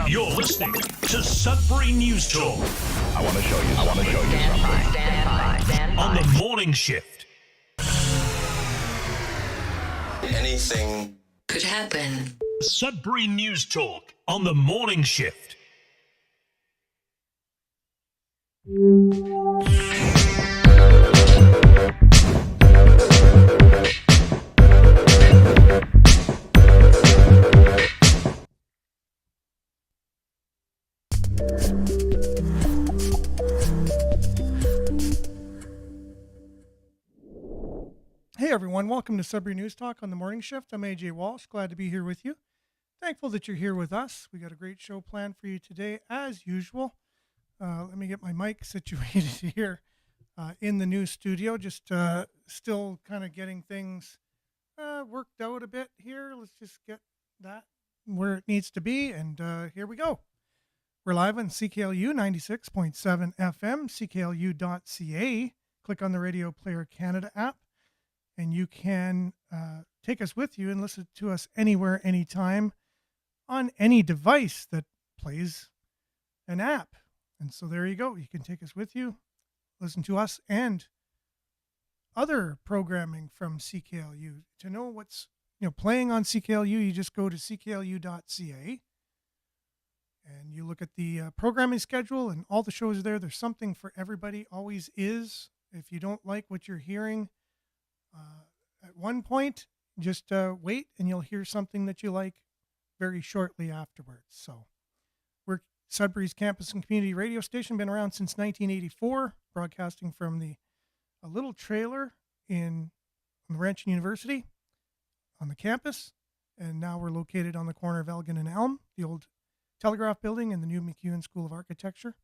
You're listening to Sudbury News Talk. I want to show you something. Stand by. On the morning shift. Anything could happen. Sudbury News Talk on the morning shift. Hey everyone, welcome to Sudbury News Talk on the morning shift. I'm AJ Walsh, glad to be here with you. Thankful that you're here with us. We got a great show planned for you today, as usual. Let me get my mic situated here in the new studio. Just still kind of getting things worked out a bit here. Let's just get that where it needs to be, and here we go. We're live on CKLU 96.7 FM, cklu.ca. Click on the Radio Player Canada app, and you can take us with you and listen to us anywhere, anytime, on any device that plays an app. And so there you go. You can take us with you, listen to us and other programming from CKLU. To know what's playing on CKLU, you just go to cklu.ca and you look at the programming schedule, and all the shows are there. There's something for everybody, always is. If you don't like what you're hearing at one point, just wait and you'll hear something that you like very shortly afterwards. So we're Sudbury's campus and community radio station, been around since 1984, broadcasting from a little trailer on Laurentian University on the campus. And now we're located on the corner of Elgin and Elm, the old Telegraph Building and the new MacEwan School of Architecture.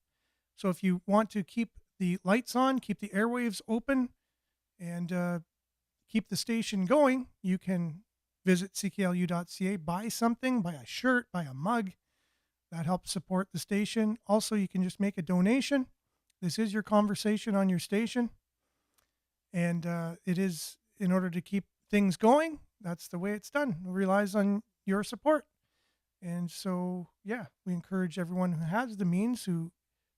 So if you want to keep the lights on, keep the airwaves open, and keep the station going, you can visit cklu.ca, buy something, buy a shirt, buy a mug. That helps support the station. Also, you can just make a donation. This is your conversation on your station. And it is, in order to keep things going, that's the way it's done. It relies on your support. And so, yeah, we encourage everyone who has the means, who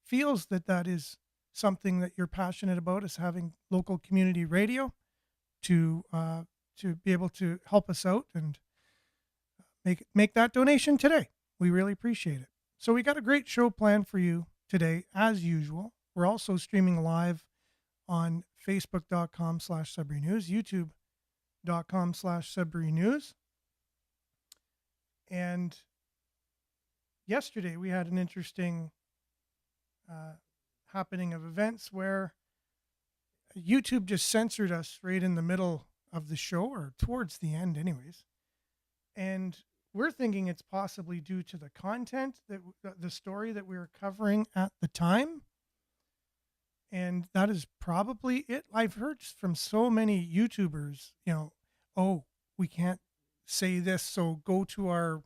feels that that is something that you're passionate about, is having local community radio, to be able to help us out and make that donation today. We really appreciate it. So we got a great show planned for you today, as usual. We're also streaming live on facebook.com/Sudbury News, youtube.com/Sudbury News. And yesterday we had an interesting happening of events where YouTube just censored us right in the middle of the show, or towards the end anyways. And we're thinking it's possibly due to the content, that the story that we were covering at the time. And that is probably it. I've heard from so many YouTubers, oh, we can't say this, so go to our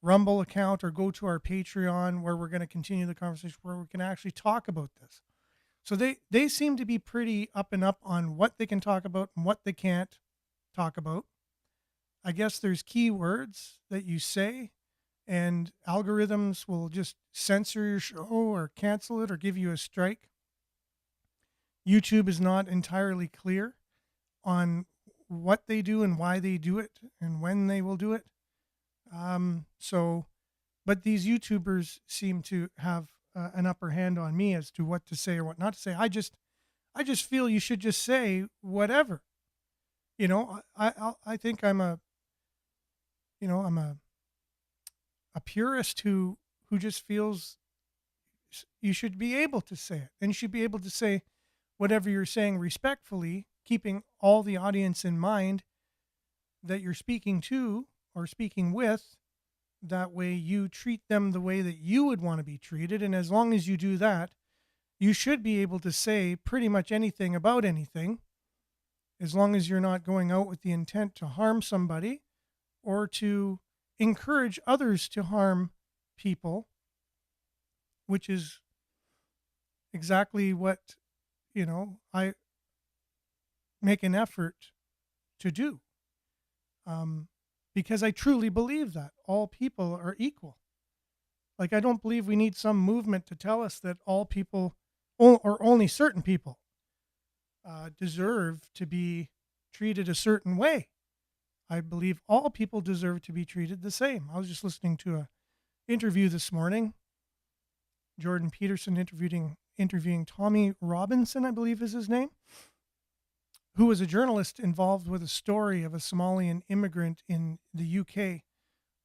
Rumble account or go to our Patreon, where we're going to continue the conversation, where we can actually talk about this. So they seem to be pretty up and up on what they can talk about and what they can't talk about. I guess there's keywords that you say, and algorithms will just censor your show or cancel it or give you a strike. YouTube is not entirely clear on what they do and why they do it and when they will do it. But these YouTubers seem to have an upper hand on me as to what to say or what not to say. I just feel you should just say whatever. I think I'm a purist who just feels you should be able to say it, and you should be able to say whatever you're saying respectfully, keeping all the audience in mind that you're speaking to or speaking with. That way you treat them the way that you would want to be treated. And as long as you do that, you should be able to say pretty much anything about anything, as long as you're not going out with the intent to harm somebody or to encourage others to harm people, which is exactly what, I make an effort to do. Because I truly believe that all people are equal. Like, I don't believe we need some movement to tell us that all people or only certain people deserve to be treated a certain way. I believe all people deserve to be treated the same. I was just listening to a interview this morning. Jordan Peterson interviewing Tommy Robinson, I believe is his name, who was a journalist involved with a story of a Somalian immigrant in the UK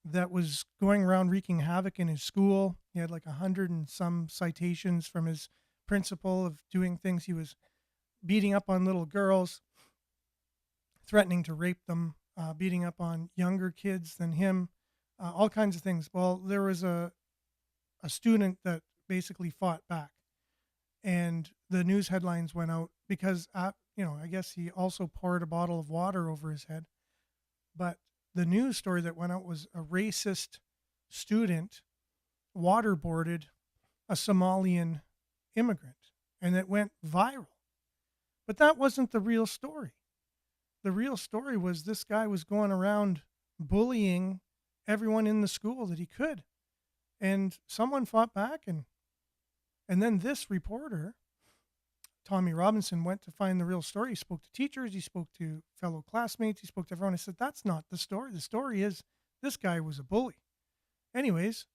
that was going around wreaking havoc in his school. He had like 100 and some citations from his principal of doing things. He was beating up on little girls, threatening to rape them, beating up on younger kids than him, all kinds of things. Well, there was a student that basically fought back, and the news headlines went out because, I guess he also poured a bottle of water over his head. But the news story that went out was a racist student waterboarded a Somalian immigrant, and it went viral. But that wasn't the real story. The real story was this guy was going around bullying everyone in the school that he could. And someone fought back, and then this reporter, Tommy Robinson, went to find the real story. He spoke to teachers, he spoke to fellow classmates, he spoke to everyone. I said, that's not the story. The story is this guy was a bully. Anyways,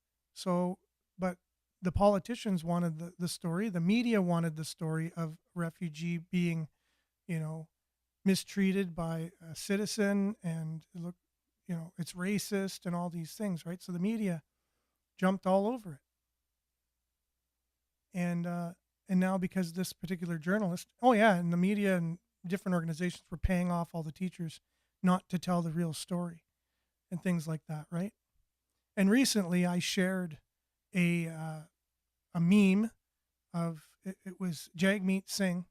but the politicians wanted the story. The media wanted the story of refugee being, mistreated by a citizen, and look, it's racist and all these things, right? So the media jumped all over it. And now because this particular journalist, and the media and different organizations were paying off all the teachers not to tell the real story and things like that, right? And recently I shared a meme of, it was Jagmeet Singh,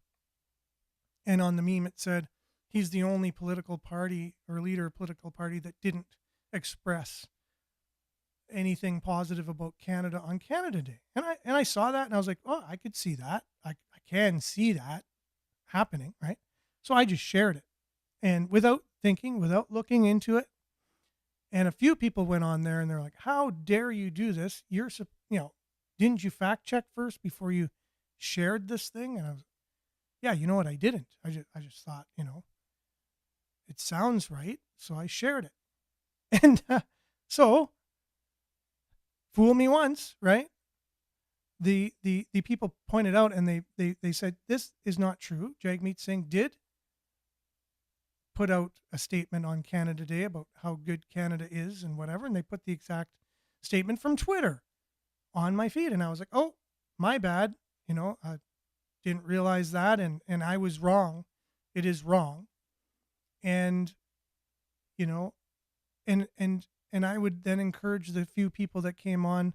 and on the meme it said, he's the only political party or leader of political party that didn't express anything positive about Canada on Canada Day. And I saw that and I was like, oh, I could see that. I can see that happening, right? So I just shared it, and without thinking, without looking into it. And a few people went on there and they're like, how dare you do this? Didn't you fact check first before you shared this thing? And I was, yeah, you know what? I didn't. I just thought, it sounds right. So I shared it. And so fool me once, right? The people pointed out, and they said, this is not true. Jagmeet Singh did put out a statement on Canada Day about how good Canada is and whatever. And they put the exact statement from Twitter on my feed. And I was like, oh, my bad. I didn't realize that. And I was wrong. It is wrong. And, and I would then encourage the few people that came on,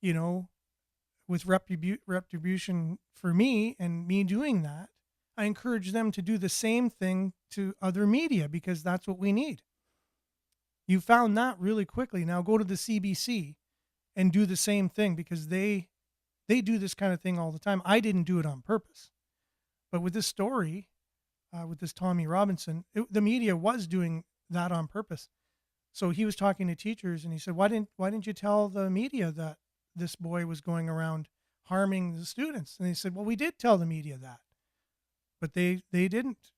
with retribution for me and me doing that. I encourage them to do the same thing to other media, because that's what we need. You found that really quickly. Now go to the CBC and do the same thing, because they do this kind of thing all the time. I didn't do it on purpose. But with this story, with this Tommy Robinson, the media was doing that on purpose. So he was talking to teachers and he said, why didn't you tell the media that this boy was going around harming the students? And they said, well, we did tell the media that. But they didn't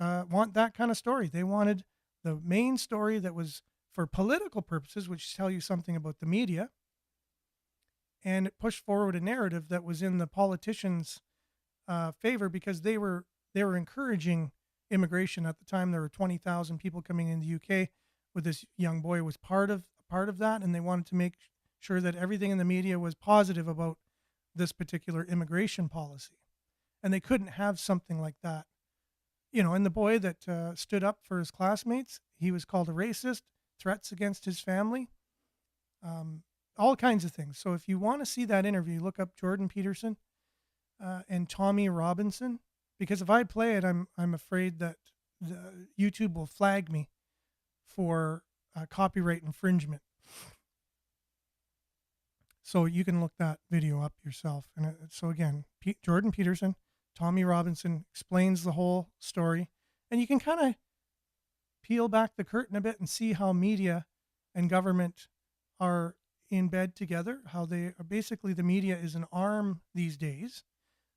want that kind of story. They wanted the main story that was for political purposes, which tell you something about the media. And it pushed forward a narrative that was in the politicians' favor, because they were encouraging immigration at the time. There were 20,000 people coming in the UK, with this young boy was part of that, and they wanted to make sure that everything in the media was positive about this particular immigration policy. And they couldn't have something like that. And the boy that stood up for his classmates, he was called a racist, threats against his family, all kinds of things. So if you want to see that interview, look up Jordan Peterson and Tommy Robinson, because if I play it, I'm afraid that YouTube will flag me for copyright infringement. So you can look that video up yourself. And so again, Jordan Peterson, Tommy Robinson explains the whole story, and you can kind of peel back the curtain a bit and see how media and government are in bed together, how they are basically, the media is an arm these days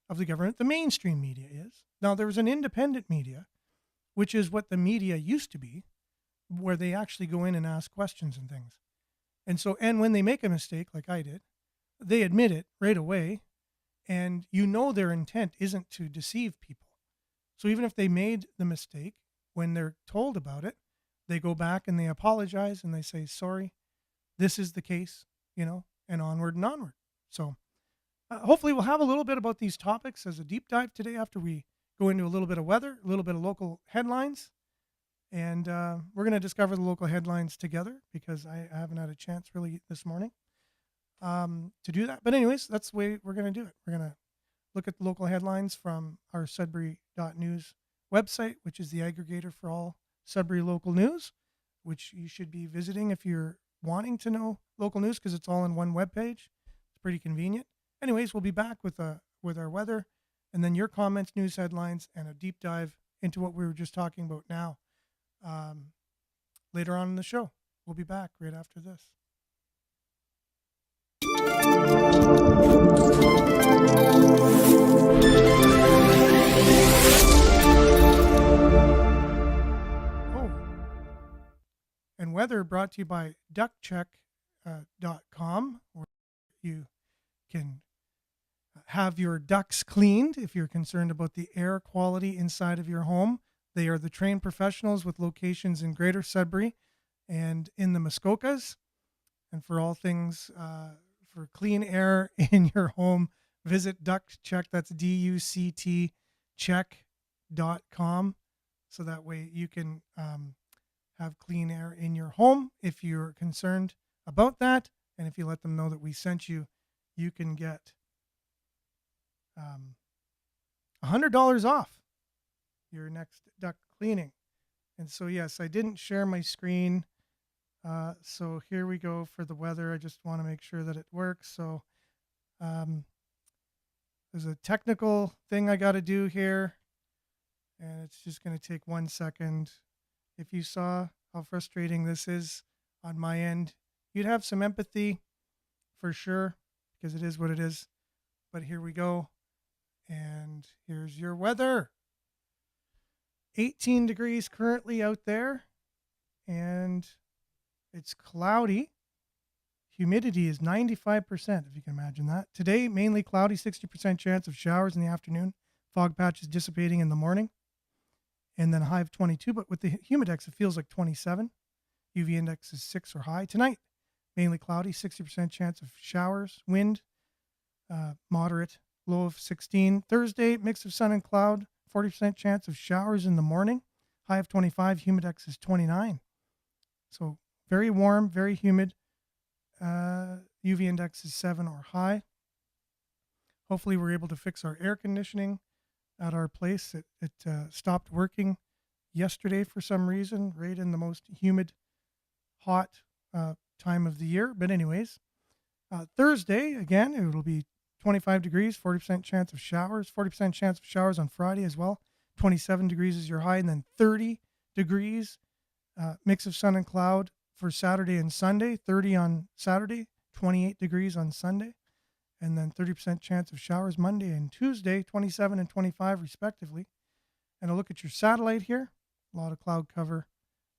of the government. The mainstream media is. Now, there's an independent media, which is what the media used to be, where they actually go in and ask questions and things. And so, and when they make a mistake, like I did, they admit it right away. And their intent isn't to deceive people. So even if they made the mistake, when they're told about it, they go back and they apologize and they say, sorry, this is the case, and onward and onward. So hopefully we'll have a little bit about these topics as a deep dive today after we go into a little bit of weather, a little bit of local headlines. And we're going to discover the local headlines together because I haven't had a chance really this morning to do that. But anyways, that's the way we're going to do it. We're going to look at the local headlines from our Sudbury.news website, which is the aggregator for all Sudbury local news, which you should be visiting if you're wanting to know local news because it's all in one webpage. It's pretty convenient. Anyways, we'll be back with our weather and then your comments, news headlines, and a deep dive into what we were just talking about now later on in the show. We'll be back right after this. And weather brought to you by duckcheck.com, where you can have your ducks cleaned if you're concerned about the air quality inside of your home. They are the trained professionals with locations in Greater Sudbury and in the Muskokas. And for all things for clean air in your home, visit DuckCheck. That's DUCT check.com. So that way you can have clean air in your home. If you're concerned about that, and if you let them know that we sent you, you can get $100 off your next duck cleaning. And so, yes, I didn't share my screen. So here we go for the weather. I just want to make sure that it works. So there's a technical thing I got to do here, and it's just going to take 1 second. If you saw how frustrating this is on my end, you'd have some empathy for sure, because it is what it is. But here we go. And here's your weather. 18 degrees currently out there, and it's cloudy. Humidity is 95%, if you can imagine that. Today, mainly cloudy, 60% chance of showers in the afternoon. Fog patches dissipating in the morning. And then a high of 22, but with the humidex, it feels like 27. UV index is 6 or high. Tonight, mainly cloudy, 60% chance of showers. Wind, moderate, low of 16. Thursday, mix of sun and cloud, 40% chance of showers in the morning. High of 25, humidex is 29. So very warm, very humid. UV index is 7 or high. Hopefully we're able to fix our air conditioning at our place. It stopped working yesterday for some reason, right in the most humid, hot time of the year. But anyways, Thursday, again, it'll be 25 degrees, 40% chance of showers, 40% chance of showers on Friday as well. 27 degrees is your high, and then 30 degrees, mix of sun and cloud for Saturday and Sunday. 30 on Saturday, 28 degrees on Sunday, and then 30% chance of showers Monday and Tuesday, 27 and 25 respectively. And a look at your satellite here, a lot of cloud cover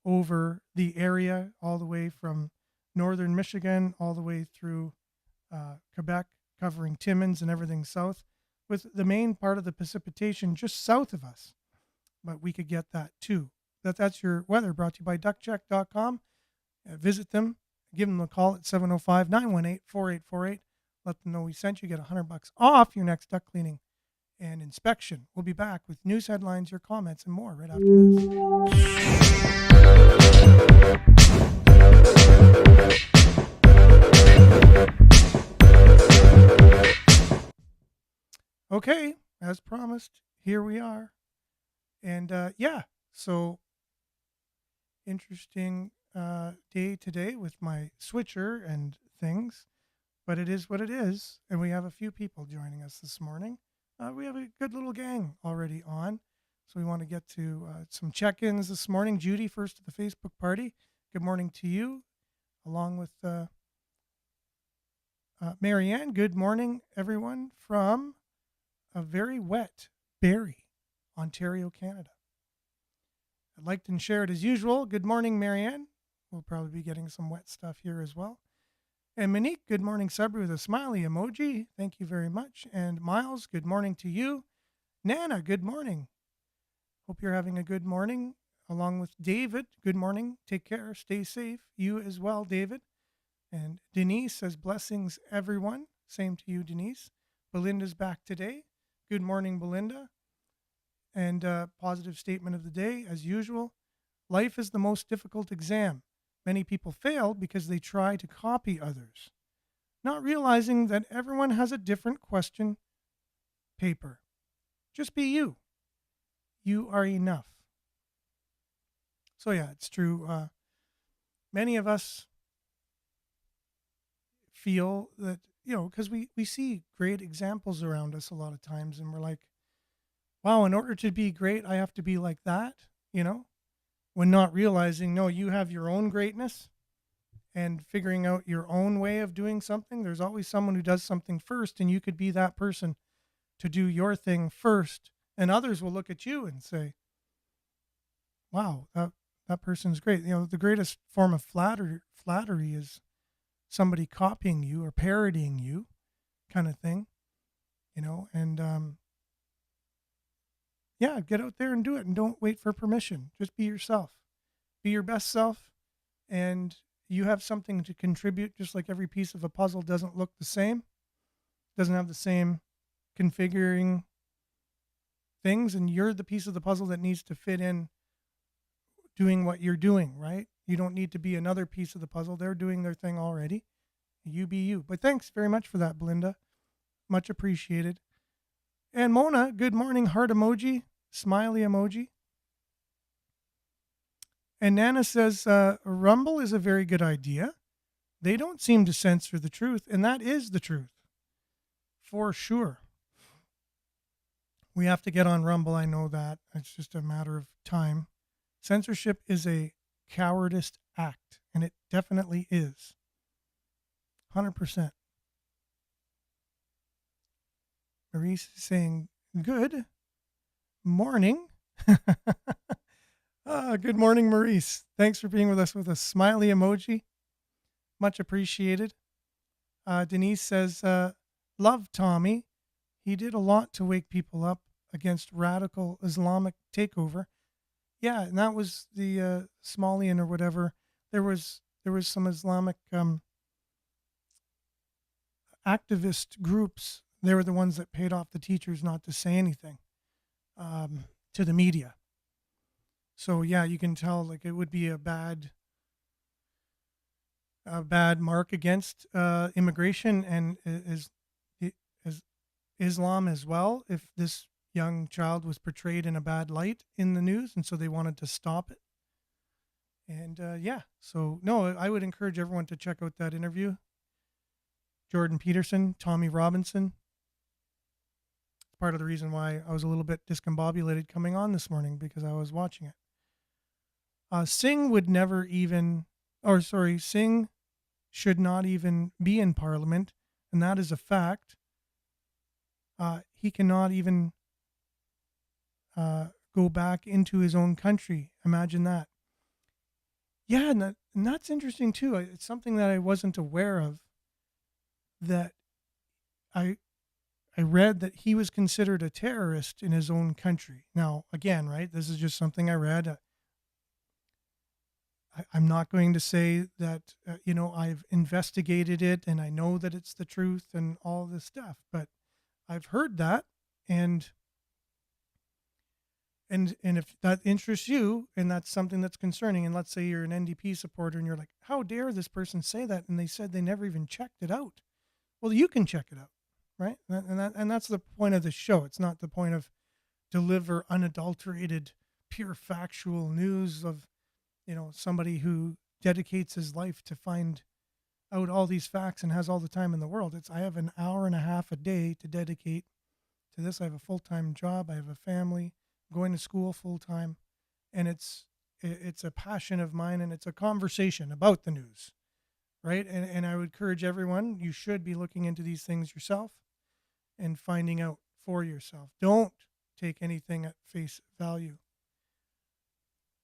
over the area, all the way from northern Michigan all the way through Quebec, covering Timmins and everything south, with the main part of the precipitation just south of us. But we could get that too. That's your weather, brought to you by duckcheck.com. Visit them, give them a call at 705-918-4848. Let them know we sent you. Get $100 off your next duck cleaning and inspection. We'll be back with news headlines, your comments, and more right after this. Okay, as promised, here we are. And so interesting day today with my switcher and things, but it is what it is. And we have a few people joining us this morning. We have a good little gang already on. So we want to get to some check-ins this morning. Judy, first at the Facebook party. Good morning to you, along with Marianne, good morning, everyone, from a very wet Barrie, Ontario, Canada. I'd like to share it as usual. Good morning, Marianne. We'll probably be getting some wet stuff here as well. And Monique, good morning, Sudbury, with a smiley emoji. Thank you very much. And Miles, good morning to you. Nana, good morning. Hope you're having a good morning. Along with David, good morning. Take care. Stay safe. You as well, David. And Denise says, blessings, everyone. Same to you, Denise. Belinda's back today. Good morning, Belinda. And positive statement of the day, as usual. Life is the most difficult exam. Many people fail because they try to copy others, not realizing that everyone has a different question paper. Just be you. You are enough. So yeah, it's true. Many of us feel that, because we see great examples around us a lot of times, and we're like, wow, in order to be great, I have to be like that, when not realizing, no, you have your own greatness and figuring out your own way of doing something. There's always someone who does something first, and you could be that person to do your thing first, and others will look at you and say, wow, that person's great. The greatest form of flattery is somebody copying you or parodying you, kind of thing, and yeah, get out there and do it, and don't wait for permission. Just be yourself. Be your best self, and you have something to contribute. Just like every piece of a puzzle doesn't look the same, doesn't have the same configuring things, and you're the piece of the puzzle that needs to fit in doing what you're doing, right? You don't need to be another piece of the puzzle. They're doing their thing already. You be you. But thanks very much for that, Belinda. Much appreciated. And Mona, good morning, heart emoji, smiley emoji. And Nana says, Rumble is a very good idea. They don't seem to censor the truth, and that is the truth. For sure. We have to get on Rumble, I know that. It's just a matter of time. Censorship is a cowardice act, and it definitely is. 100%. Maurice is saying, good morning. Good morning, Maurice. Thanks for being with us with a smiley emoji. Much appreciated. Denise says, love Tommy. He did a lot to wake people up against radical Islamic takeover. Yeah, and that was the Somalian or whatever. There was some Islamic activist groups. They were the ones that paid off the teachers not to say anything to the media. So yeah, you can tell like it would be a bad mark against immigration and is Islam as well. If this young child was portrayed in a bad light in the news, and so they wanted to stop it. And so no, I would encourage everyone to check out that interview. Jordan Peterson, Tommy Robinson. Part of the reason why I was a little bit discombobulated coming on this morning, because I was watching it. Singh Singh should not even be in Parliament, and that is a fact. He cannot even go back into his own country. Imagine that. Yeah, and that's interesting too. It's something that I wasn't aware of, that I read that he was considered a terrorist in his own country. Now, again, right, this is just something I read. I'm not going to say that, I've investigated it and I know that it's the truth and all this stuff, but I've heard that. And if that interests you and that's something that's concerning, and let's say you're an NDP supporter and you're like, how dare this person say that? And they said they never even checked it out. Well, you can check it out, right? And that's the point of the show. It's not the point of deliver unadulterated, pure factual news of, somebody who dedicates his life to find out all these facts and has all the time in the world. I have an hour and a half a day to dedicate to this. I have a full-time job. I have a family, I'm going to school full-time, and it's a passion of mine, and it's a conversation about the news. right? And I would encourage everyone, you should be looking into these things yourself and finding out for yourself. Don't take anything at face value.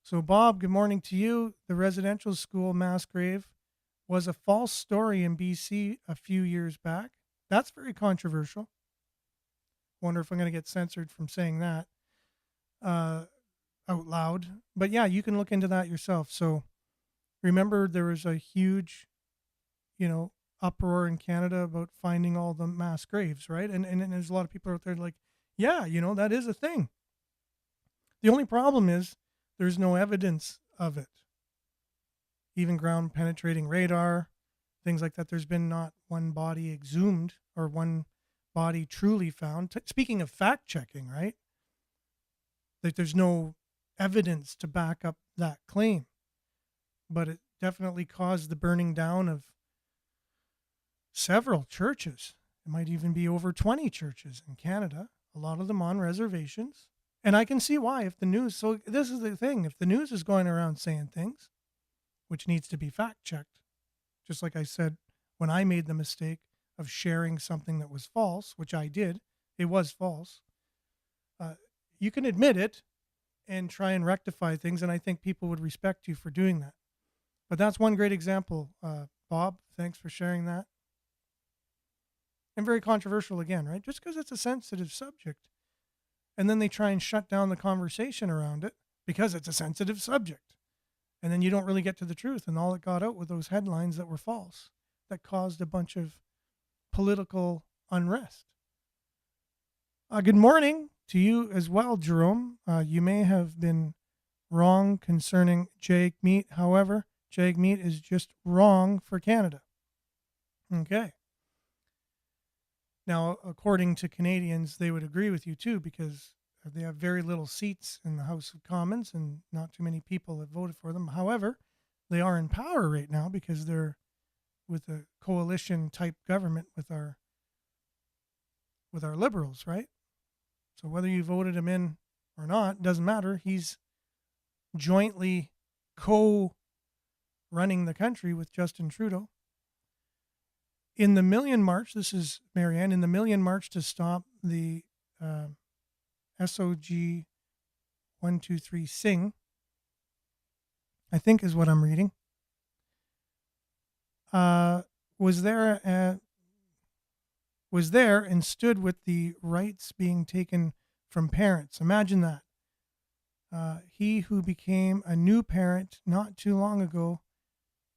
So, Bob, good morning to you. The residential school mass grave was a false story in BC a few years back. That's very controversial. Wonder if I'm going to get censored from saying that out loud. But yeah, you can look into that yourself. So, remember, there was a huge, uproar in Canada about finding all the mass graves, right? And there's a lot of people out there like, yeah, that is a thing. The only problem is there's no evidence of it. Even ground penetrating radar, things like that. There's been not one body exhumed or one body truly found. Speaking of fact checking, right? Like there's no evidence to back up that claim. But it definitely caused the burning down of several churches. It might even be over 20 churches in Canada, a lot of them on reservations. And I can see why if the news, so this is the thing, if the news is going around saying things, which needs to be fact checked, just like I said, when I made the mistake of sharing something that was false, which I did, it was false. You can admit it and try and rectify things, and I think people would respect you for doing that. But that's one great example, Bob. Thanks for sharing that. And very controversial again, right? Just because it's a sensitive subject. And then they try and shut down the conversation around it because it's a sensitive subject. And then you don't really get to the truth. And all it got out were those headlines that were false, that caused a bunch of political unrest. Good morning to you as well, Jerome. You may have been wrong concerning jag meat. However, jag meat is just wrong for Canada. Okay. Now, according to Canadians, they would agree with you too, because they have very little seats in the House of Commons and not too many people have voted for them. However, they are in power right now because they're with a coalition type government with our Liberals, right? So whether you voted him in or not, doesn't matter. He's jointly co-running the country with Justin Trudeau. In the Million March, this is Marianne, in the Million March to stop the SOG 123 Sing, I think is what I'm reading, was there and stood with the rights being taken from parents. Imagine that. He who became a new parent not too long ago,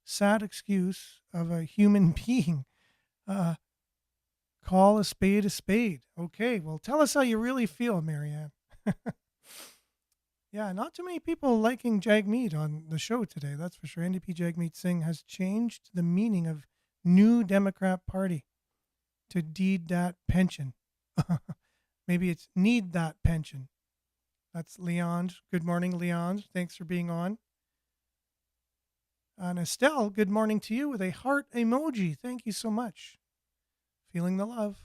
sad excuse of a human being. Call a spade a spade. Okay, well, tell us how you really feel, Marianne. Yeah, not too many people liking Jagmeet on the show today, that's for sure. NDP Jagmeet Singh has changed the meaning of New Democrat Party to deed that pension. Maybe it's need that pension. That's Leon. Good morning, Leon. Thanks for being on. And Estelle, good morning to you with a heart emoji. Thank you so much. Feeling the love.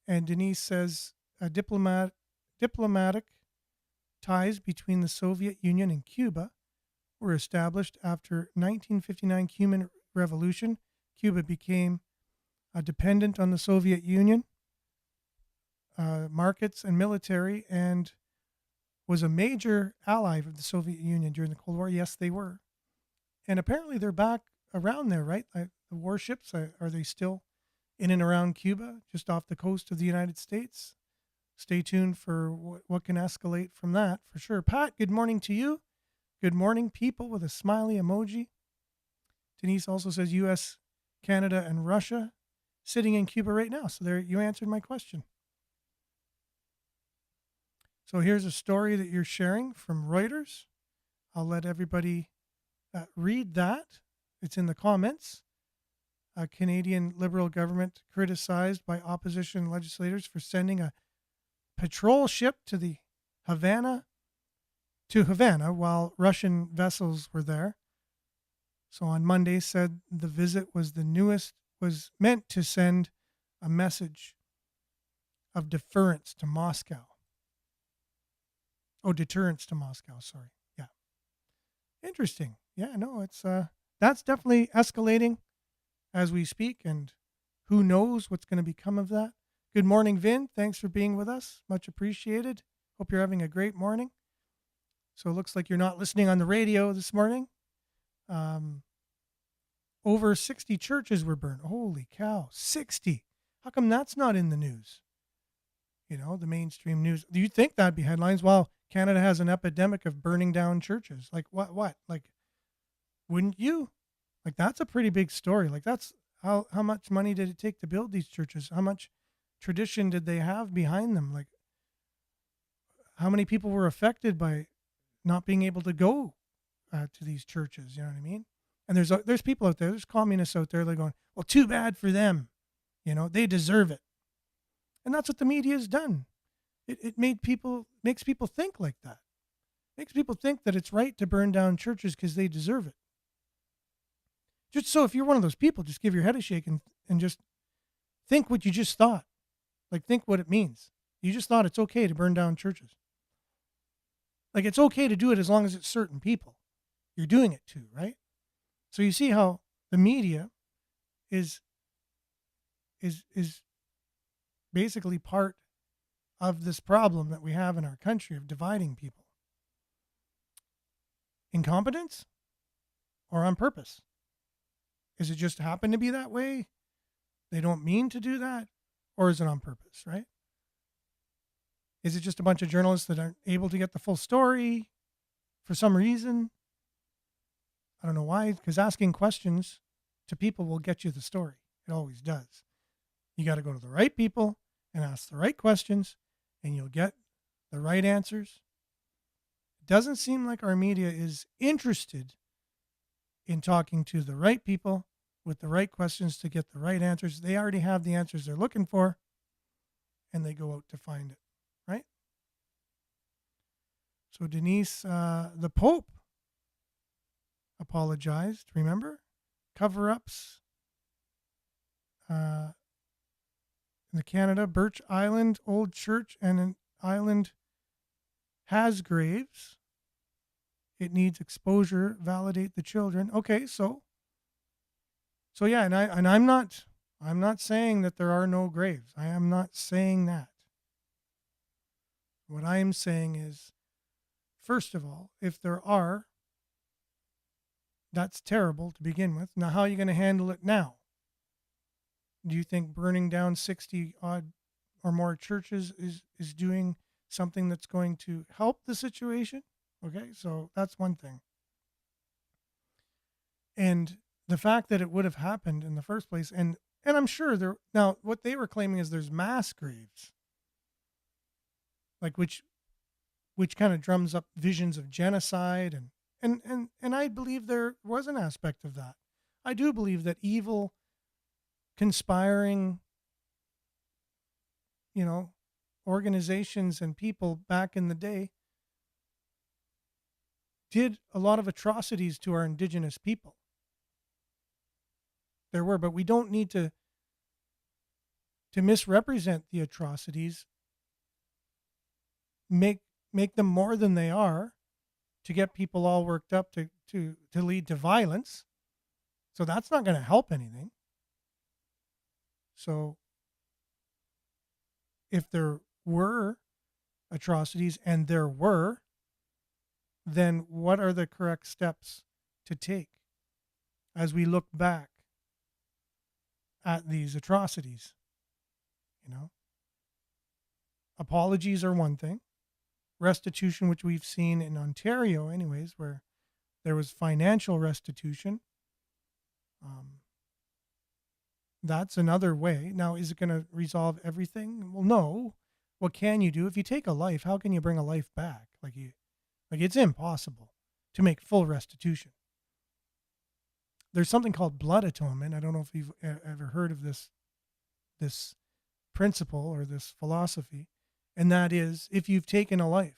And Denise says, diplomatic ties between the Soviet Union and Cuba were established after 1959 Cuban Revolution. Cuba became dependent on the Soviet Union, markets and military, and was a major ally of the Soviet Union during the Cold War. Yes, they were. And apparently they're back around there, right? The warships, are they still in and around Cuba, just off the coast of the United States? Stay tuned for what can escalate from that, for sure. Pat, good morning to you. Good morning, people, with a smiley emoji. Denise also says U.S., Canada, and Russia sitting in Cuba right now. So there, you answered my question. So here's a story that you're sharing from Reuters. I'll let everybody read that. It's in the comments. A Canadian Liberal government criticized by opposition legislators for sending a patrol ship to Havana while Russian vessels were there. So on Monday said the visit was meant to send a message of deterrence to Moscow. Sorry. Yeah. Interesting. Yeah, no, it's that's definitely escalating. as we speak, and who knows what's going to become of that. Good morning, Vin. Thanks for being with us. Much appreciated. Hope you're having a great morning. So it looks like you're not listening on the radio this morning. Over 60 churches were burned. Holy cow, 60. How come that's not in the news? The mainstream news. Do you think that'd be headlines? Well, Canada has an epidemic of burning down churches. Like what? Like, wouldn't you? Like, that's a pretty big story. Like, that's how much money did it take to build these churches? How much tradition did they have behind them? Like, how many people were affected by not being able to go to these churches? You know what I mean? And there's people out there, there's communists out there, they're going, well, too bad for them. They deserve it. And that's what the media has done. It makes people think like that. Makes people think that it's right to burn down churches because they deserve it. Just so if you're one of those people, just give your head a shake and just think what you just thought. Like, think what it means. You just thought it's okay to burn down churches. Like, it's okay to do it as long as it's certain people you're doing it to, right? So you see how the media is basically part of this problem that we have in our country of dividing people. Incompetence or on purpose? Is it just happen to be that way? They don't mean to do that? Or is it on purpose, right? Is it just a bunch of journalists that aren't able to get the full story for some reason? I don't know why, because asking questions to people will get you the story. It always does. You got to go to the right people and ask the right questions, and you'll get the right answers. It doesn't seem like our media is interested in talking to the right people with the right questions to get the right answers. They already have the answers they're looking for, and they go out to find it, right? So Denise, the Pope apologized, remember? Cover-ups in the Canada, Birch Island Old Church and an island has graves. It needs exposure, validate the children. Okay, so yeah, and I'm not saying that there are no graves. I am not saying that. What I am saying is, first of all, if there are, that's terrible to begin with. Now, how are you going to handle it now? Do you think burning down 60 odd or more churches is doing something that's going to help the situation? Okay, so that's one thing. And the fact that it would have happened in the first place, and I'm sure now what they were claiming is there's mass graves, like which kind of drums up visions of genocide, and I believe there was an aspect of that. I do believe that evil, conspiring, organizations and people back in the day did a lot of atrocities to our Indigenous people. There were, but we don't need to misrepresent the atrocities, make them more than they are, to get people all worked up to lead to violence. So that's not going to help anything. So if there were atrocities, and there were, then what are the correct steps to take as we look back at these atrocities? Apologies are one thing. Restitution, which we've seen in Ontario anyways, where there was financial restitution. That's another way. Now, is it going to resolve everything? Well, no. What can you do? If you take a life, how can you bring a life back? Like it's impossible to make full restitution. There's something called blood atonement. I don't know if you've ever heard of this principle or this philosophy. And that is, if you've taken a life,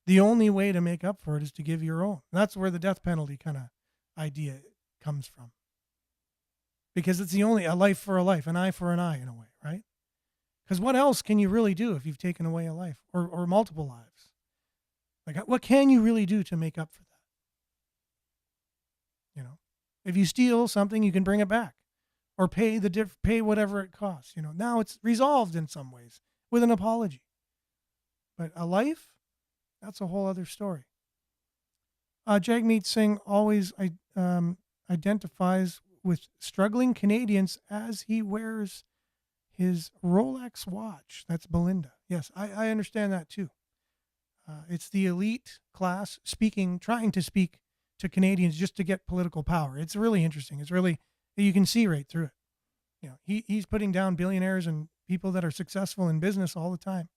the only way to make up for it is to give your own. That's where the death penalty kind of idea comes from. Because it's the only, a life for a life, an eye for an eye in a way, right? Because what else can you really do if you've taken away a life or multiple lives? Like, what can you really do to make up for that? If you steal something, you can bring it back. or pay whatever it costs. Now it's resolved in some ways with an apology. But a life, that's a whole other story. Jagmeet Singh always identifies with struggling Canadians as he wears his Rolex watch. That's Belinda. Yes, I understand that too. It's the elite class trying to speak to Canadians just to get political power. It's really interesting. It's really, you can see right through it. He's putting down billionaires and people that are successful in business all the time.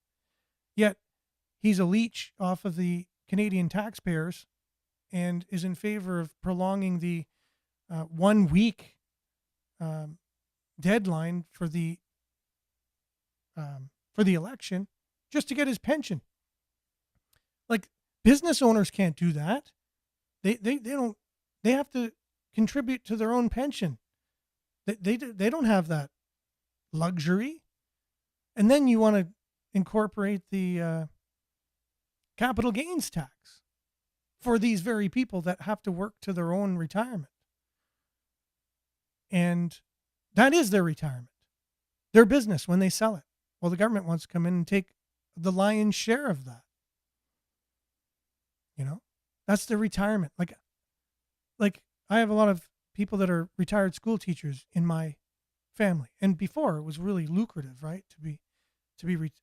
Yet he's a leech off of the Canadian taxpayers and is in favor of prolonging the 1 week deadline for the election just to get his pension. Like, business owners can't do that. They don't. They have to contribute to their own pension. They don't have that luxury. And then you want to incorporate the capital gains tax for these very people that have to work to their own retirement. And that is their retirement, their business when they sell it. Well, the government wants to come in and take the lion's share of that. That's their retirement. Like I have a lot of people that are retired school teachers in my family. And before, it was really lucrative, right? To be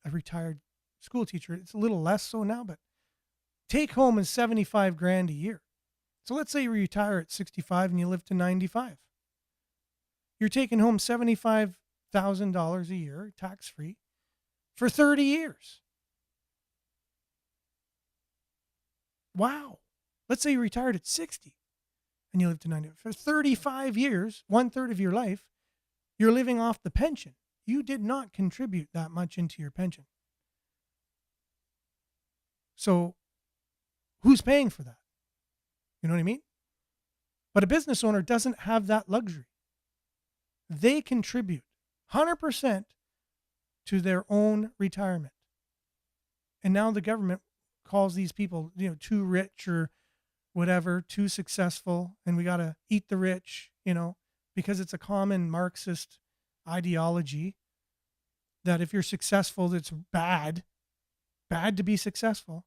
a retired school teacher. It's a little less so now, but take home is 75 grand a year. So let's say you retire at 65 and you live to 95. You're taking home $75,000 a year, tax-free, for 30 years. Wow. Let's say you retired at 60 and you live to 90. For 35 years, 1/3 of your life, you're living off the pension. You did not contribute that much into your pension. So who's paying for that? You know what I mean? But a business owner doesn't have that luxury. They contribute 100% to their own retirement. And now the government calls these people, too rich or whatever, too successful, and we got to eat the rich, because it's a common Marxist ideology that if you're successful, that's bad to be successful.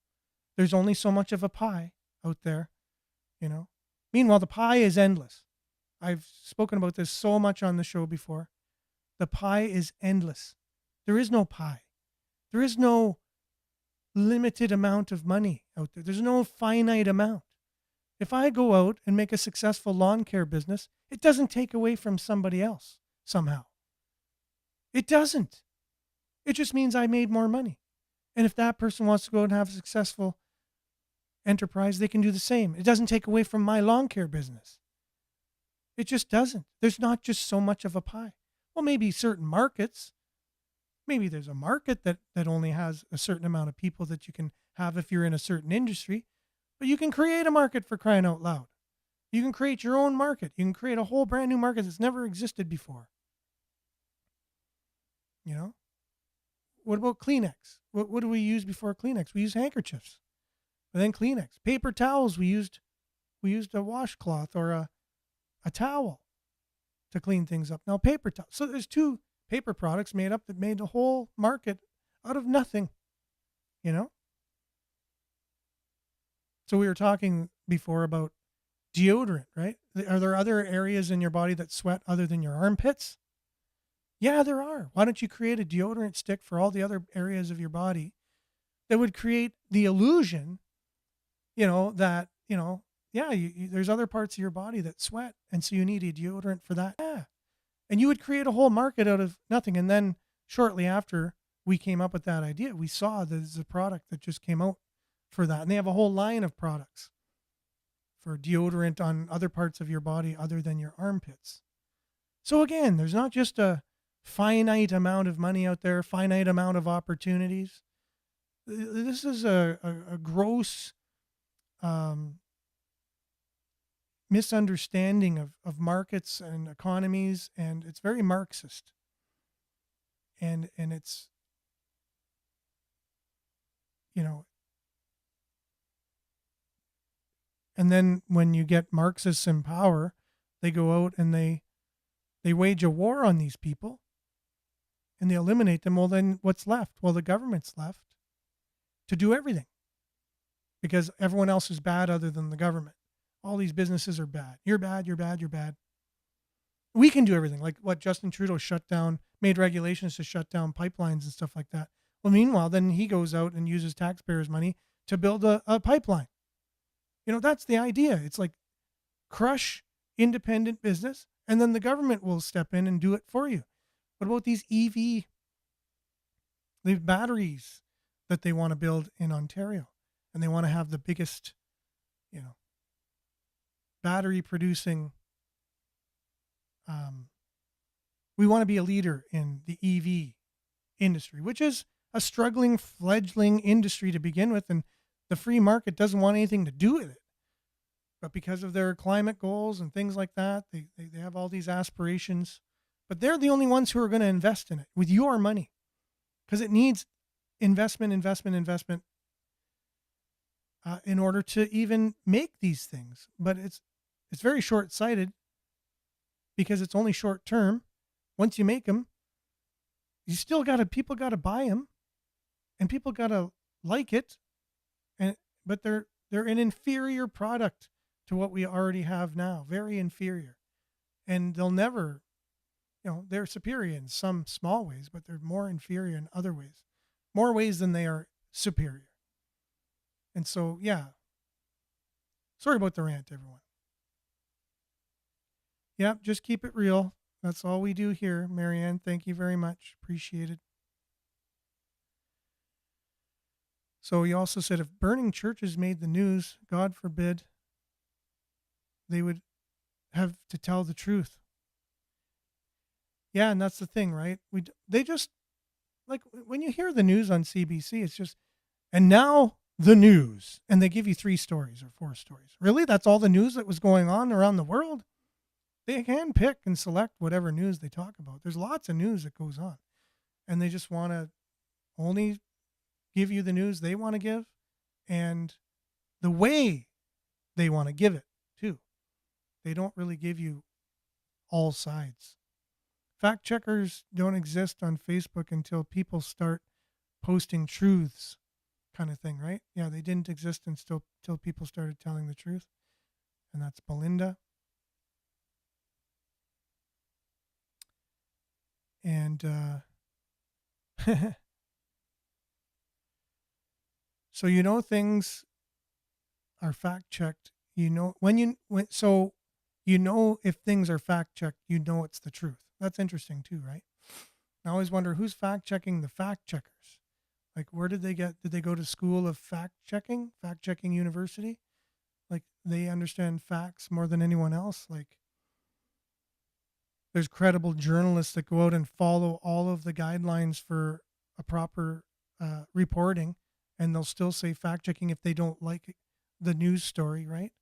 There's only so much of a pie out there, Meanwhile, the pie is endless. I've spoken about this so much on the show before. The pie is endless. There is no pie. There is no limited amount of money out there. There's no finite amount. If I go out and make a successful lawn care business, it doesn't take away from somebody else somehow. It doesn't. It just means I made more money. And if that person wants to go and have a successful enterprise, they can do the same. It doesn't take away from my lawn care business. It just doesn't. There's not just so much of a pie. Well, maybe certain markets, maybe there's a market that only has a certain amount of people that you can have if you're in a certain industry, but you can create a market, for crying out loud. You can create your own market. You can create a whole brand new market that's never existed before. What about Kleenex? What do we use before Kleenex? We use handkerchiefs. But then Kleenex. Paper towels, we used a washcloth or a towel to clean things up. Now paper towel. So there's two paper products made up that made the whole market out of nothing. So we were talking before about deodorant, right? Are there other areas in your body that sweat other than your armpits? Yeah, there are. Why don't you create a deodorant stick for all the other areas of your body that would create the illusion, that, there's other parts of your body that sweat, and so you need a deodorant for that. Yeah. And you would create a whole market out of nothing. And then shortly after we came up with that idea, we saw that there's a product that just came out for that. And they have a whole line of products for deodorant on other parts of your body other than your armpits. So again, there's not just a finite amount of money out there, finite amount of opportunities. This is a gross misunderstanding of markets and economies, and it's very Marxist. And it's, and then when you get Marxists in power, they go out and they They wage a war on these people and they eliminate them. Well, then what's left? Well, the government's left to do everything because everyone else is bad other than the government. All these businesses are bad. You're bad, you're bad, you're bad. We can do everything, like what Justin Trudeau shut down, made regulations to shut down pipelines and stuff like that. Well, meanwhile, then he goes out and uses taxpayers' money to build a pipeline. That's the idea. It's like crush independent business, and then the government will step in and do it for you. What about these the batteries that they want to build in Ontario? And they want to have the biggest, battery producing. We want to be a leader in the EV industry, which is a struggling, fledgling industry to begin with. And the free market doesn't want anything to do with it. But because of their climate goals and things like that, they have all these aspirations. But they're the only ones who are going to invest in it with your money because it needs investment in order to even make these things. But it's very short-sighted because it's only short term. Once you make them, people got to buy them and people got to like it. But they're an inferior product to what we already have now, very inferior. And they'll never, they're superior in some small ways, but they're more inferior in other ways, more ways than they are superior. And so, yeah, sorry about the rant, everyone. Yep, just keep it real. That's all we do here. Marianne, thank you very much. Appreciate it. So he also said if burning churches made the news, God forbid, they would have to tell the truth. Yeah, and that's the thing, right? They just, like when you hear the news on CBC, it's just, and now the news, and they give you 3 stories or 4 stories. Really? That's all the news that was going on around the world? They can pick and select whatever news they talk about. There's lots of news that goes on, and they just want to only give you the news they want to give and the way they want to give it too. They don't really give you all sides. Fact checkers don't exist on Facebook until people start posting truths, kind of thing, right? Yeah, they didn't exist until people started telling the truth. And that's Belinda. And so things are fact checked. So if things are fact checked, it's the truth. That's interesting too, right? I always wonder who's fact checking the fact checkers. Like, where did they go to school of fact checking university? Like, they understand facts more than anyone else. Like, there's credible journalists that go out and follow all of the guidelines for a proper reporting, and they'll still say fact checking if they don't like the news story, right?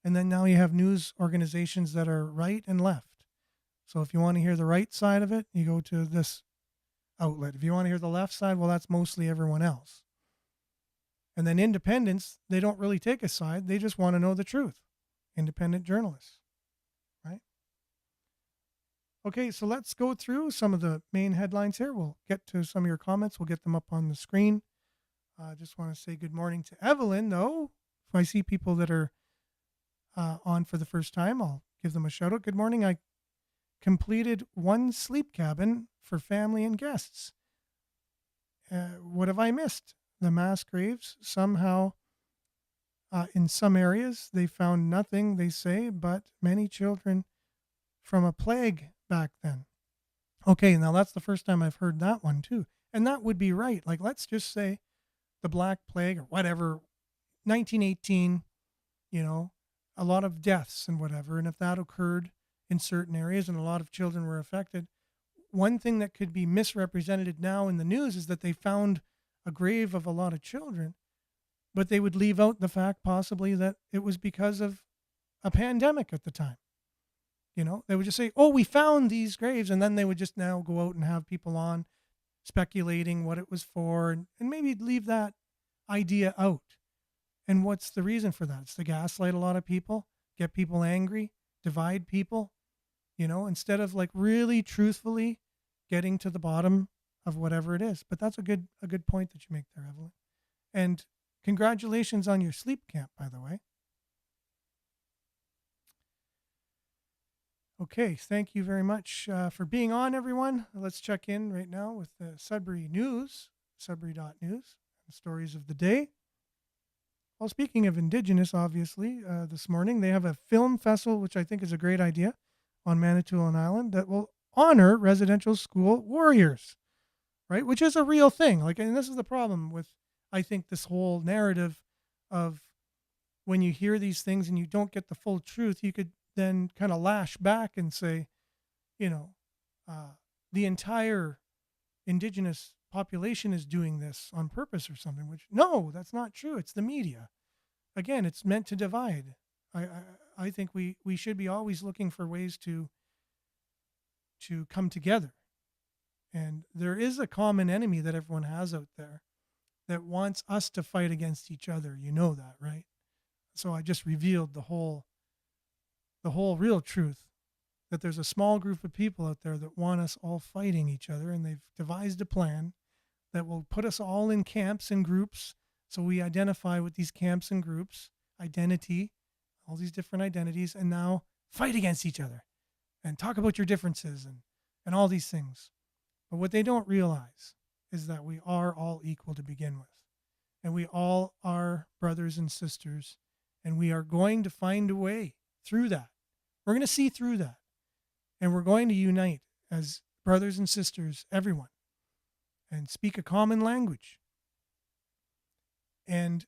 And then now you have news organizations that are right and left. So if you want to hear the right side of it, you go to this outlet. If you want to hear the left side, well, that's mostly everyone else. And then independents, they don't really take a side. They just want to know the truth. Independent journalists, right? Okay, so let's go through some of the main headlines here. We'll get to some of your comments. We'll get them up on the screen. I just want to say good morning to Evelyn, though. If I see people that are on for the first time, I'll give them a shout out. Good morning. I completed 1 sleep cabin for family and guests. What have I missed? The mass graves. Somehow, in some areas, they found nothing, they say, but many children from a plague back then. Okay, now that's the first time I've heard that one too. And that would be right. Like, let's just say the Black Plague or whatever, 1918, a lot of deaths and whatever. And if that occurred in certain areas and a lot of children were affected, one thing that could be misrepresented now in the news is that they found a grave of a lot of children, but they would leave out the fact possibly that it was because of a pandemic at the time. They would just say, oh, we found these graves. And then they would just now go out and have people on speculating what it was for and maybe leave that idea out. And what's the reason for that? It's to gaslight a lot of people, get people angry, divide people. instead of like really truthfully getting to the bottom of whatever it is. But that's a good point that you make there, Evelyn. And congratulations on your sleep camp, by the way. Okay, thank you very much for being on, everyone. Let's check in right now with the Sudbury News, Sudbury.news, the stories of the day. Well, speaking of Indigenous, obviously, this morning they have a film festival, which I think is a great idea, on Manitoulin Island that will honor residential school warriors, right? Which is a real thing. Like, and this is the problem with, I think, this whole narrative of when you hear these things and you don't get the full truth, you could then kind of lash back and say, the entire Indigenous population is doing this on purpose or something, which no, that's not true. It's the media. Again, it's meant to divide. I think we should be always looking for ways to come together. And there is a common enemy that everyone has out there that wants us to fight against each other. You know that, right? So I just revealed the whole real truth, that there's a small group of people out there that want us all fighting each other, and they've devised a plan that will put us all in camps and groups. So we identify with these camps and groups, identity, all these different identities, and now fight against each other and talk about your differences and all these things. But what they don't realize is that we are all equal to begin with. And we all are brothers and sisters. And we are going to find a way through that. We're going to see through that. And we're going to unite as brothers and sisters, everyone, and speak a common language. And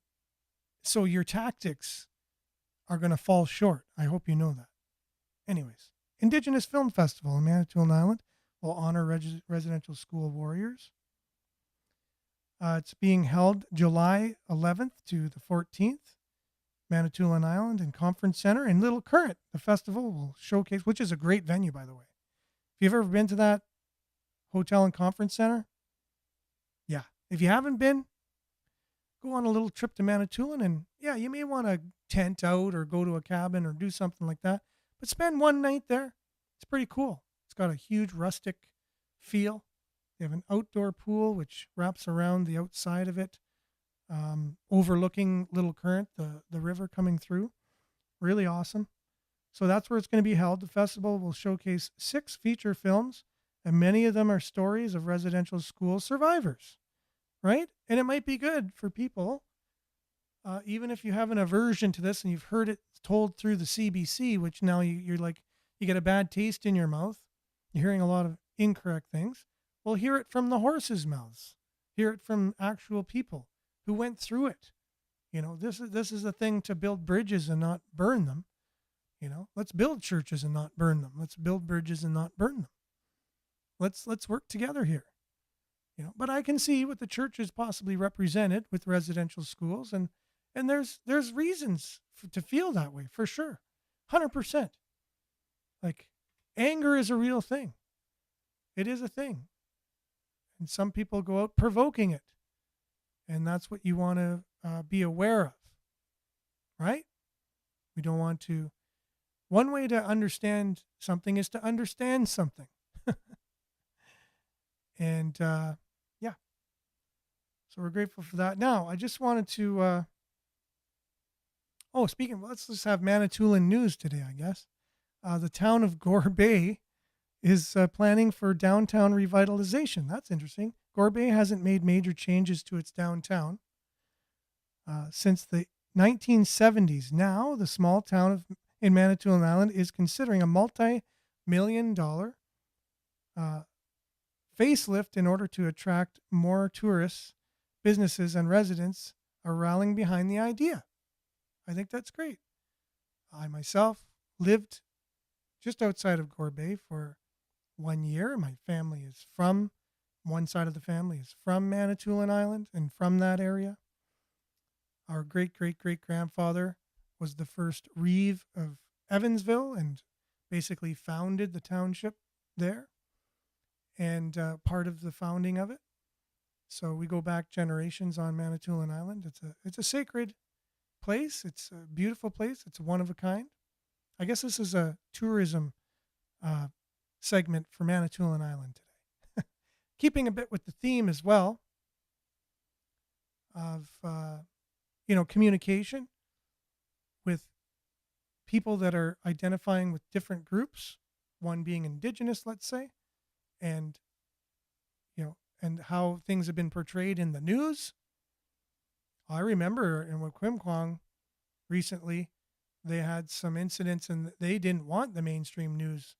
so your tactics are going to fall short. I hope you know that. Anyways, Indigenous Film Festival in Manitoulin Island will honor residential school warriors. It's being held July 11th to the 14th, Manitoulin Island and Conference Center in Little Current. The festival will showcase, which is a great venue, by the way. If you've ever been to that hotel and conference center, yeah. If you haven't been, go on a little trip to Manitoulin, and yeah, you may want to tent out or go to a cabin or do something like that, but spend one night there. It's pretty cool. It's got a huge rustic feel. They have an outdoor pool which wraps around the outside of it, overlooking Little Current, the river coming through. Really awesome. So that's where it's going to be held. The festival will showcase 6 feature films, and many of them are stories of residential school survivors, right? And it might be good for people, even if you have an aversion to this and you've heard it told through the CBC, which now you're like, you get a bad taste in your mouth. You're hearing a lot of incorrect things. Well, hear it from the horses' mouths. Hear it from actual people who went through it. This is a thing to build bridges and not burn them. Let's build churches and not burn them. Let's build bridges and not burn them. Let's work together here. But I can see what the church is possibly represented with residential schools, and there's reasons to feel that way for sure, 100%. Like, anger is a real thing. It is a thing, and some people go out provoking it, and that's what you want to be aware of, right? We don't want to. One way to understand something is to understand something. And yeah, so we're grateful for that. Now, I just wanted to, let's just have Manitoulin news today, I guess. The town of Gore Bay is planning for downtown revitalization. That's interesting. Gore Bay hasn't made major changes to its downtown since the 1970s. Now, the small town in Manitoulin Island is considering a multi-million-dollar facelift in order to attract more tourists. Businesses and residents are rallying behind the idea. I think that's great. I myself lived just outside of Gore Bay for 1 year. My family is from, one side of the family is from Manitoulin Island and from that area. Our great-great-great-grandfather was the first reeve of Evansville and basically founded the township there, and part of the founding of it. So we go back generations on Manitoulin Island. It's a sacred place. It's a beautiful place. It's one of a kind. I guess this is a tourism segment for Manitoulin Island today. Keeping a bit with the theme as well of, communication with people that are identifying with different groups, one being Indigenous, let's say, and, and how things have been portrayed in the news. I remember in Wikwemkwang recently, they had some incidents and they didn't want the mainstream news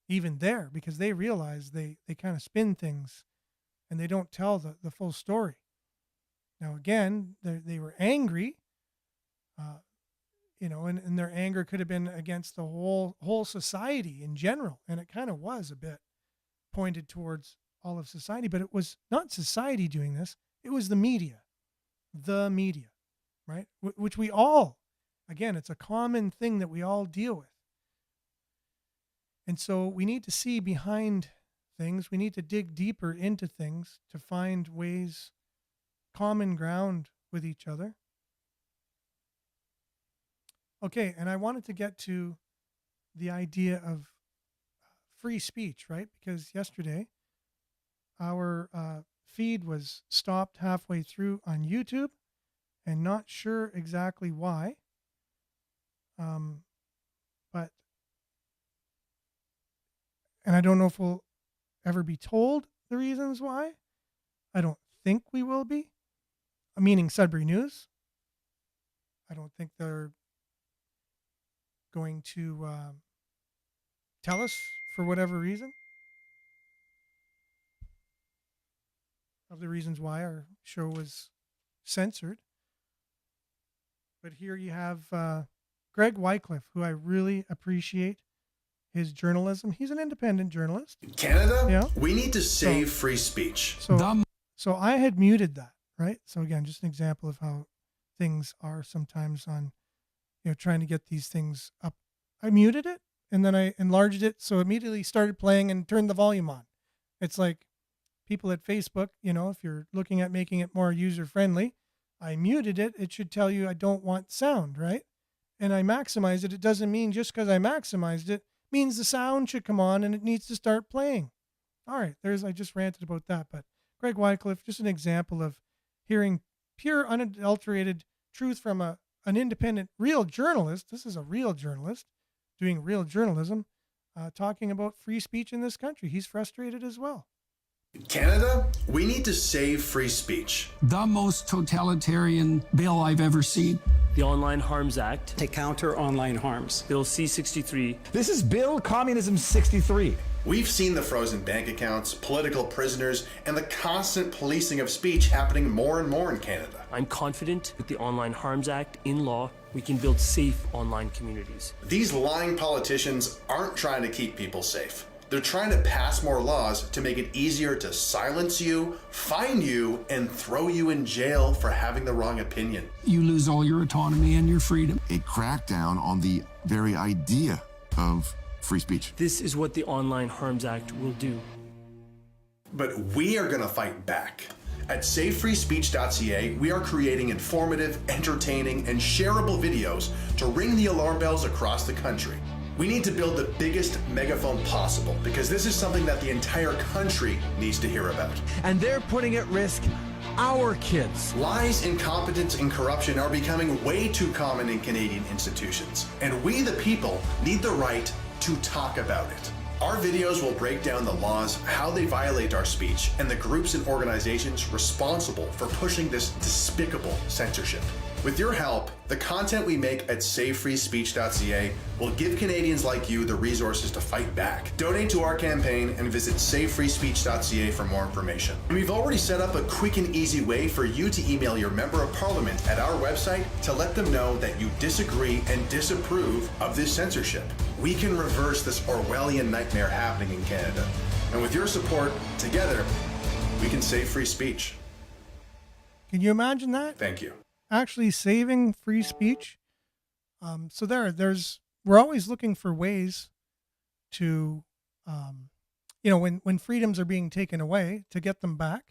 even there because they realize they kind of spin things and they don't tell the full story. Now, again, they were angry, and their anger could have been against the whole society in general. And it kind of was a bit pointed towards all of society, but it was not society doing this. It was the media, right? Which we all, again, it's a common thing that we all deal with. And so we need to see behind things. We need to dig deeper into things to find ways, common ground with each other. Okay, and I wanted to get to the idea of free speech, right? Because yesterday, our feed was stopped halfway through on YouTube, and not sure exactly why. But I don't know if we'll ever be told the reasons why. I don't think we will be. Meaning Sudbury News. I don't think they're going to tell us for whatever reason of the reasons why our show was censored. But here you have Greg Wycliffe, who I really appreciate his journalism. He's an independent journalist. Canada, Yeah. we need to save free speech. So I had muted that, right? So again, just an example of how things are sometimes on, trying to get these things up. I muted it and then I enlarged it. So immediately started playing and turned the volume on. It's like people at Facebook, if you're looking at making it more user friendly, I muted it. It should tell you I don't want sound, right? And I maximized it. It doesn't mean just because I maximized it means the sound should come on and it needs to start playing. All right, I just ranted about that. But Greg Wycliffe, just an example of hearing pure, unadulterated truth from an independent, real journalist. This is a real journalist doing real journalism, talking about free speech in this country. He's frustrated as well. Canada, we need to save free speech. The most totalitarian bill I've ever seen. The Online Harms Act. To counter online harms. Bill C-63. This is Bill Communism 63. We've seen the frozen bank accounts, political prisoners, and the constant policing of speech happening more and more in Canada. I'm confident with the Online Harms Act in law, we can build safe online communities. These lying politicians aren't trying to keep people safe. They're trying to pass more laws to make it easier to silence you, fine you, and throw you in jail for having the wrong opinion. You lose all your autonomy and your freedom. A crackdown on the very idea of free speech. This is what the Online Harms Act will do. But we are going to fight back. At SaveFreeSpeech.ca, we are creating informative, entertaining, and shareable videos to ring the alarm bells across the country. We need to build the biggest megaphone possible because this is something that the entire country needs to hear about. And they're putting at risk our kids. Lies, incompetence, and corruption are becoming way too common in Canadian institutions. And we, the people, need the right to talk about it. Our videos will break down the laws, how they violate our speech, and the groups and organizations responsible for pushing this despicable censorship. With your help, the content we make at SaveFreeSpeech.ca will give Canadians like you the resources to fight back. Donate to our campaign and visit SaveFreeSpeech.ca for more information. And we've already set up a quick and easy way for you to email your Member of Parliament at our website to let them know that you disagree and disapprove of this censorship. We can reverse this Orwellian nightmare happening in Canada. And with your support, together, we can save free speech. Can you imagine that? Thank you. Actually saving free speech. So we're always looking for ways to, when freedoms are being taken away, to get them back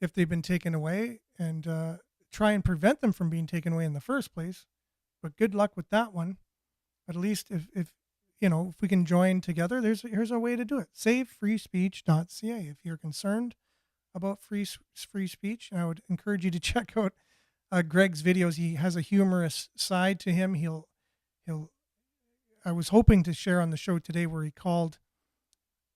if they've been taken away, and try and prevent them from being taken away in the first place. But good luck with that one. But at least if if we can join together, here's a way to do it. SaveFreeSpeech.ca. If you're concerned about free speech, and I would encourage you to check out Greg's videos. He has a humorous side to him. I was hoping to share on the show today where he called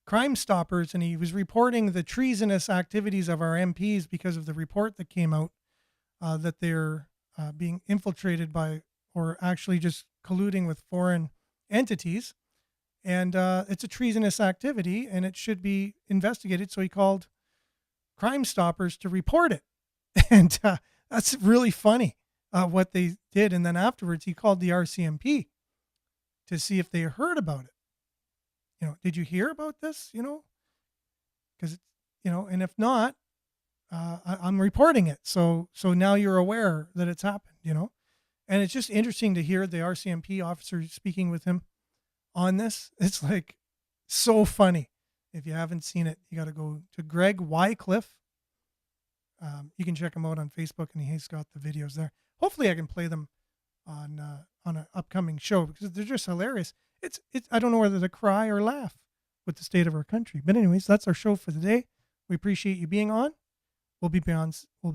Crime Stoppers, and he was reporting the treasonous activities of our MPs because of the report that came out that they're being infiltrated by, or actually just colluding with foreign entities. And it's a treasonous activity and it should be investigated. So he called Crime Stoppers to report it. And that's really funny what they did. And then afterwards he called the RCMP to see if they heard about it. Did you hear about this? Because, and if not, I'm reporting it. So now you're aware that it's happened, and it's just interesting to hear the RCMP officer speaking with him on this. It's like so funny. If you haven't seen it, you got to go to Greg Wycliffe. You can check him out on Facebook, and he's got the videos there. Hopefully I can play them on an upcoming show because they're just hilarious. It's I don't know whether to cry or laugh with the state of our country. But anyways, that's our show for the day. We appreciate you being on. We'll be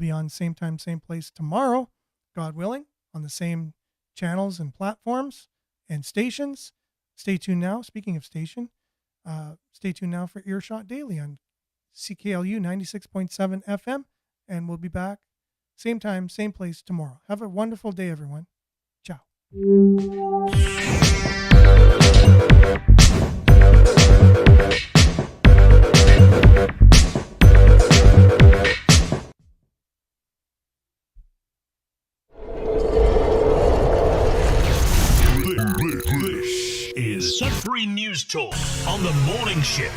on same time, same place tomorrow, God willing, on the same channels and platforms and stations. Stay tuned now. Speaking of station, stay tuned now for Earshot Daily on CKLU 96.7 FM. And we'll be back same time, same place tomorrow. Have a wonderful day, everyone. Ciao. This is Sudbury News Talk on the morning shift.